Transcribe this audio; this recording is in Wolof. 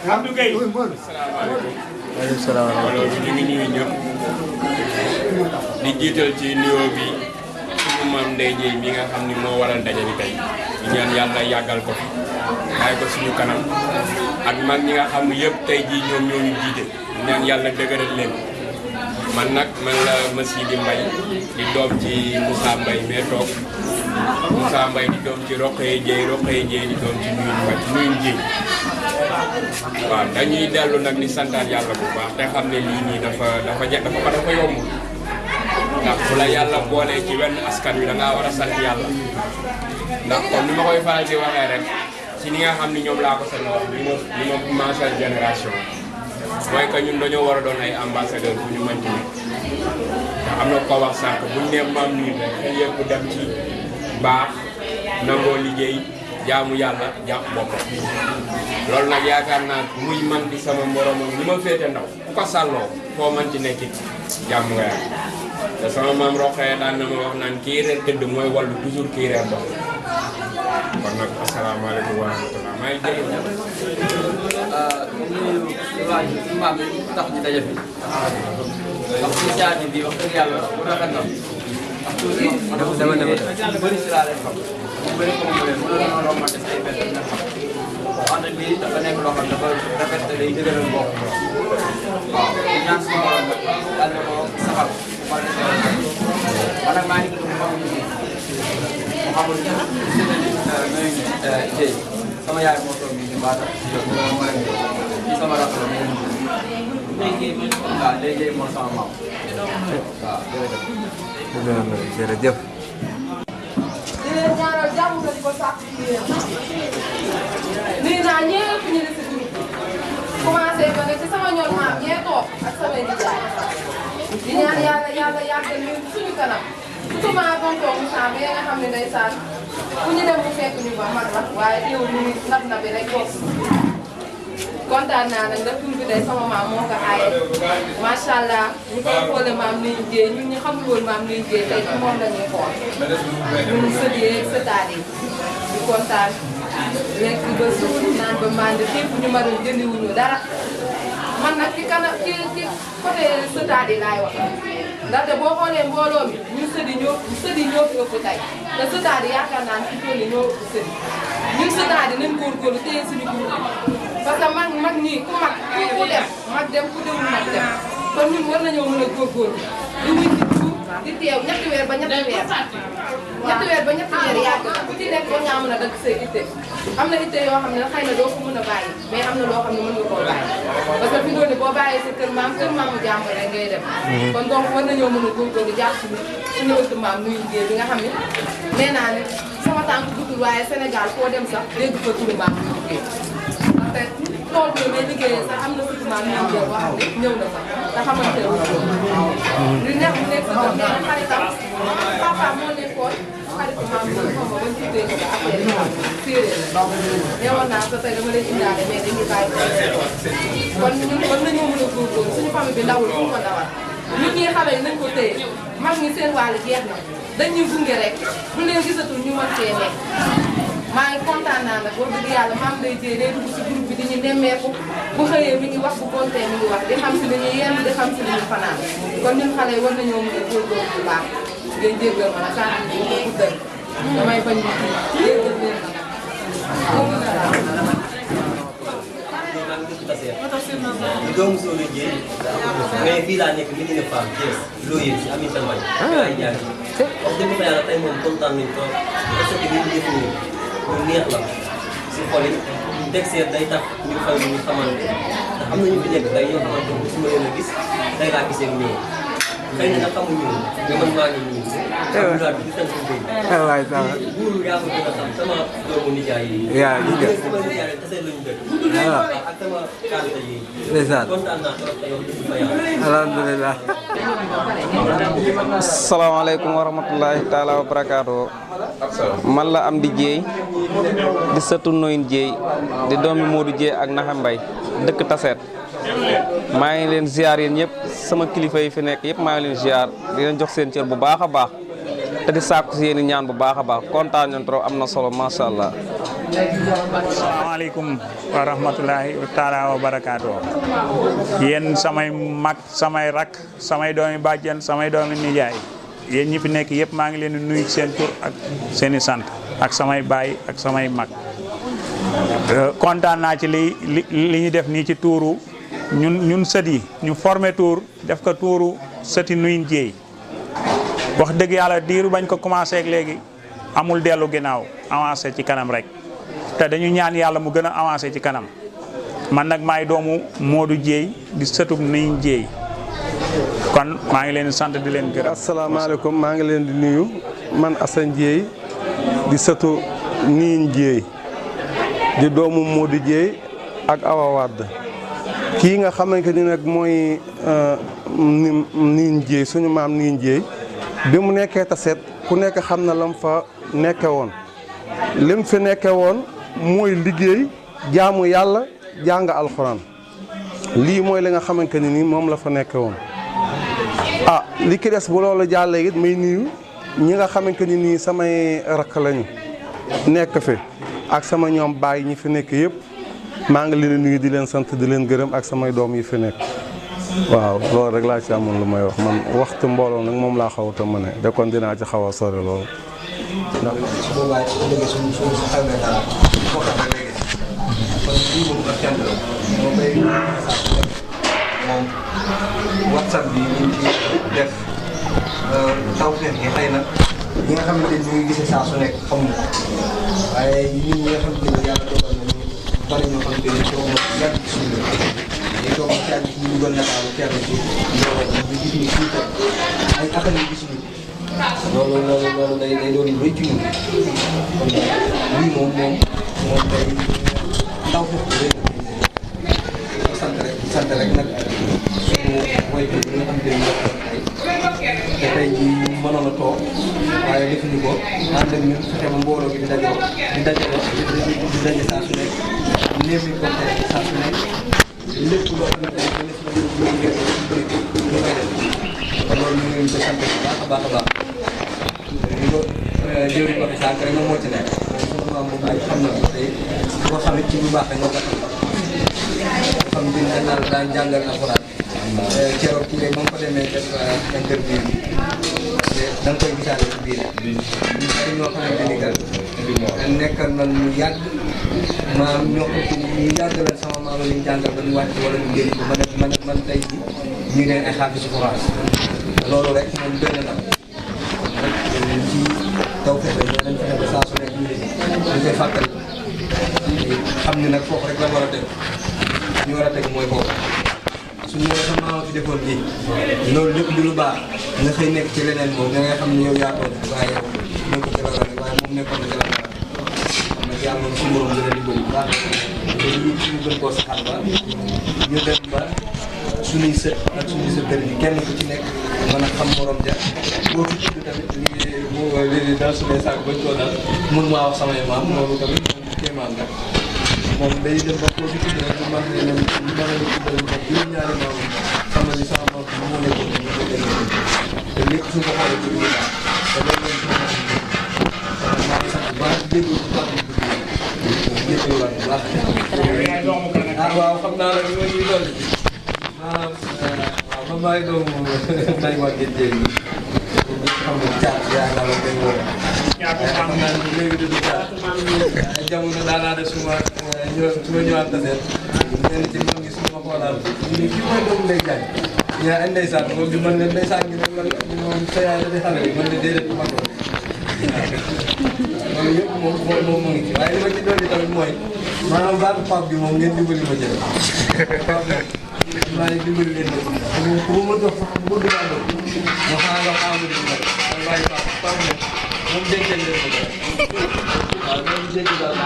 Abdou Gueye. waaleykum salaam. mbooloo bi ñu ngi nuyu ñëpp di jiital ci nuyoo bi suñu maam Ndeye Dieye mi nga xam ni moo waral ndaje bi tey di ñaan yàlla yàggal ko fi bàyyi ko suñu kanam ak mag ñi nga xam ne yëpp tey jii ñoom ñoo ñu jiite di ñaan yàlla dëgëral leen man nag man la Massidi Mbaye di doom ci Moussa Mbaye mais toog Moussa Mbaye di doom ci Rokhaya Dieye di doom ci Nuyu Dieye waaw dañuy dellu nag di santaat yàlla bu baax te xam ne lii nii dafa yombul ndax bu la yàlla boolee ci wenn askan wi da ngaa war a sant yàlla ndax comme ni ma koy faral di waxee rek ci ni nga xam ni ñoom laa ko seen wax li ma macha génération mooy que ñun dañoo war a doon ay ambassadeur bu ñu mën ci nekk te am na ko wax sànq buñ ne maam nii rek xel yëpp dem ci baax nangoo liggéey jaamu yàlla jàpp boppam loolu nag yaakaar naa muy man di sama morom li ma féete ndaw ku ko sàlloo foo man ci nekk jàmm nga yàlla te sama maam Rokhaya daan na ma wax naan kii reer tëdd mooy wallu toujours kii reer dox kon nag asalaamaaleykum wa rahmatulah maa ngi jëriñ nuyu maam yi tax ñu daje fi wax initiative bi wax dëgg yàlla bu rafet na dama bëri si laa leen xam bu bëri ko mu leen mënoon na rombante say benn nga xam wax na lii dafa nekk loo xam dafa rafet te day dëgëral bopp waaw ñaan suñu borom nag daal na ko saxal man nag maa ngi tudd Mouhamadou Dieye sama yaay moo toog nii Mbata ci sama rakk la mais waaw léegi moo sama maam waaw jërëjëf. di leen ñaanal jàmm nga di ko sàkk ci yéen nuyu naa ñëpp ñu ne si groupe bi commencé ko ne ci sama ñoom maam ñee toog ak samay nijaay di ñaan yàlla yàggal leen suñu kanam surtout maa tonton Moussa mi nga xam ne ndeysaan fu ñu dem bu fekk ñu ba mag la waaye teewul ñu ngi na bi rek bokk kontaan naa nag ndax tur bi day sama maam moo ko aaye macha allah ñu koy xoole maam Nuyu Dieye ñun ñu xamul woon maam Nuyu Dieye tey ci moom la ñuy xool ñun sët yi ak sëtaat yi di kontaan lekk ba suur naan ba mànd fépp ñu marul jëndiwuñu dara man nag ci côté sëtaat yi laay wax ndaxte boo xoolee mbooloo mi ñun sët yi ñoo fi ëpp tey te sëtaat yi yaakaar naa ne fi toll nii ñoo ëpp sët yi ñun sëtaat yi nañ góorgóorlu téye suñu groupe parce que mag ñii ku mag ku dem mag dem ku demul mag dem kon ñun war nañoo mën a góorgóorlu di wuñ ci tuut di teew ñetti weer ba ñetti weer yàgg na ku ci nekk war ngaa mën a dagg say itte am na itte yoo xam ne xëy na doo ko mën a bàyyi mais am na loo xam ne mën nga koo bàyyi parce que fi doon ne boo bàyyee sa kër maamu jàmbur rek ngay dem kon donc war nañoo mën a góorgóorlu jàpp suñu ëtt maam Nuyu Dieye bi nga xam ne nee naa ne sama tànk guddul waaye Sénégal foo dem sax dégg fa turu maam Nuyu Dieye te tool bi may liggéeyee sax am na surtout maam Nuyu Dieye boo xam ne ñëw na sax te xamante ne lu neex mu nekk sa doom nee na xaritam papa moo nekkoon xaritu maam Nuyu xaw ma ba tuddee ko ba affaire yi séeréer la neewoon naa ko tey dama lay indaale mais dañuy bàyyi kon ñun war nañoo mën a góorgóorlu suñu famille bi ndawul fu ko ndawal nit ñi xale yi nañ ko téye mag ñi seen wàll jeex na dañuy gunge rek bu leen gisatul ñu mën cee nekk maa ngi kontaan naa nag wax dëgg yàlla maam Ndeye Dieye day dugg si groupe bi di ñu nemmeeku bu xëyee mi ngi wax bu gontee mi ngi wax di xam si li ñuy yenn di xam si li ñuy fanaan kon ñun xale yi war nañoo mën a góorgóorlu bu baax ngeen jéggal ma nag kàddu gi ñu ko guddal damay bañ ñu jéggal leen ma nag. ñu doomu Sow Dieye mais fii laa nekk Médina Fall Thiès looyee si Aminata Mbaye ay jaar wax dëgg fa yàlla tey moom kontaan nañ trop parce que li ñu def nii lu neex la si xol yi ñu teg seet day tax ñu xaw ñu xamante ndax am na ñu fi nekk tey ñoo xamante ne su ma leen a gis tey laa gisee ak ñoom xëy na nag xamuñu mais man maa ngi nii alhamdulilah di sant bu waay ça va. buuru yaa ko gën a xam sama doomu nijaay yi. yaa ngi jëf sama nijaay yi tase lañu dëkk. ak sama kàlla yi. ndeysaan kontaan naa trop te yow di fa yàlla. alhamdulilah. asalaamaaleykum wa rahmatulahi taala wa barakaatu. man la Amdi Dieye di sëtu Nuyu Dieye di doomi Modou Dieye ak Naxa Mbaye dëkk Taseet maa ngi leen ziar yéen ñëpp sama kilifa yi fi nekk yëpp maa ngi leen ziar di leen jox seen cër bu baax a baax te di sàkku si yéen ñaan bu baax a baax kontaan nañ trop am na solo macha allah. asalaamaaleykum wa rahmatulahi taala wa barakaatu. Yéen samay mag samay rak samay doomi bàjjen samay doomi nijaay yéen ñi fi nekk yëpp maa ngi leen di nuyu seen tur ak seeni sant ak samay baay ak samay mag. kontaan naa ci li ñu def nii ci tuuru ñun sët yi ñu formé tuur def ko tuuru sëti Nuyeen Dieye wax dëgg yàlla diiru bañ ko commencé ak léegi amul dellu ginnaaw avancé ci kanam rek te dañu ñaan yàlla mu gën a avancé ci kanam man nag maay doomu Modou Dieye di sëtub Nuyeen Dieye kon maa ngi leen di sant di leen gërëm. asalaamaaleykum maa ngi leen di nuyu man Assane Dieye di sëtu Nuyeen Dieye di doomu Modou Dieye ak Awa Wade kii nga xamante ni nag mooy Nuyeen Dieye suñu maam Nuyeen Dieye bi mu nekkee Tassette ku nekk xam na lam fa nekke woon lim fi nekke woon mooy liggéey jaamu yàlla jàng alxuraan lii mooy li nga xamante ni nii moom la fa nekke woon li ki des bu loolu jàllee it may nuyu ñi nga xamante ni nii samay rakk lañu nekk fi ak sama ñoom baay ñi fi nekk yëpp maa ngi leen di nuyu di leen sant di leen gërëm ak samay doom yi fi nekk waaw loolu rek laa ci amoon lu may wax man waxtu mbooloo nag moom laa xaw a mën a de kon dinaa ci xaw a sori loolu. ndax su boobaa léegi suñu xamee dara foo xam ne léegi kon lii moom ak cant la moo koy moom WhatsApp bi ñu ngi ci def Tawfekh gi xëy na ñi nga xamante ni ñu ngi gisee saa su nekk xamuñu waaye ñun ñi nga xamante ni yàlla dogal na ñu bari ñoo xamante ni toog na yàgg ci suñu ñu toog ci àgg ci ñu dugal nataalu kenn ci loolu ñu gis ñu fii ay affaire yu gis ñu loolu day doon lu rëy ci ñun kon lii moom day ndaw foofu rëy na sant rek nag suñu woykat bi nga xamante ni te tey jii ñu mënoon a toog waaye defuñu ko ànd ak ñun fexe ba mbooloo gi di daje saa su nekk néew mi ko saa su nekk lépp loo xamante ne dina si mën a kon loolu ñu ngi leen di sant bu baax a baax a baax li ko jëwriñ ko fi sànq rek moom moo ci nekk suñu maam moom ay xam na ko tey su ko xamit ci lu baax rek moo ko xam dina naan daan jàngal alxuraan keroog kii rek ba nga ko demee def interview bi da nga koy gisaale ci biir ay ñoo xamante ni kat nekkal man ñu yàgg maam ñoo xam ñu yàgg la sama maam lañ jàngal ba ñu wàcc wala ñu génn ko man tey ji ñu ne ay xaafi si France loolu rek moom doy na nag ci Tawfekh la ñoo dañ fexe ba saa su nekk ñu koy fàttali xam ni nag foofu rek la war a teg ñu war a teg mooy foofu suñu ñëwee sa maama fi defoon lii loolu lépp di lu baax nga xëy nekk ci leneen moom da ngay xam ne yow yaa toog waaye yow nekk ci la rek waaye moom nekkoon na ci la xam nag yàlla moom suñu borom dina dimbali bu baax ñu gën koo saxal ba ñu dem ba suñuy sët ak suñuy sët yi kenn ku ci nekk mën a xam morom ja boo fi tudd tamit lii daal suñuy sànq bañ koo dal mun maa wax samay maam loolu tamit moom kéemaan la moom day dem ba koo fi tudd rek ñu mën leen ñu mën leen tuddal moom juróom-ñaari maam sama ni sama maam bi moo nekkoon ñu ko dégg te lépp suñ ko xoolee ci biir te loolu lañ ko maa ngi sant bu baax déglu ci kàddu gi jëfewaat bu baax waaw xam naa la li ma ñuy dolli maanaam waaw man maa ngi doon nay waa Géej gi xam nga caat yaakaar naa koy woo xam naa ne léegi dëgg caat jamono daanaa def su ma ñëwaat Tassette ñenn ci mag ñi su ma xoolaat ñu kii mooy doomu Ndeye Diagne yaa ay ndeysaan moom di mën leen ndeysaan gi nag man moom sa yaay da di xale bi man de déedéet du mag loolu yëpp moom moo ngi ci waaye li ma ci dolli tamit mooy maanaam baatu Pape bi moom ngeen dimbali ma jël Pape maa ngi dimbali leen ma ma jox sax bu bëgg naa doon ma xanaa nga xaaral ma dimbali waaye Pape moom dencal leen ma waaw loolu dégg daal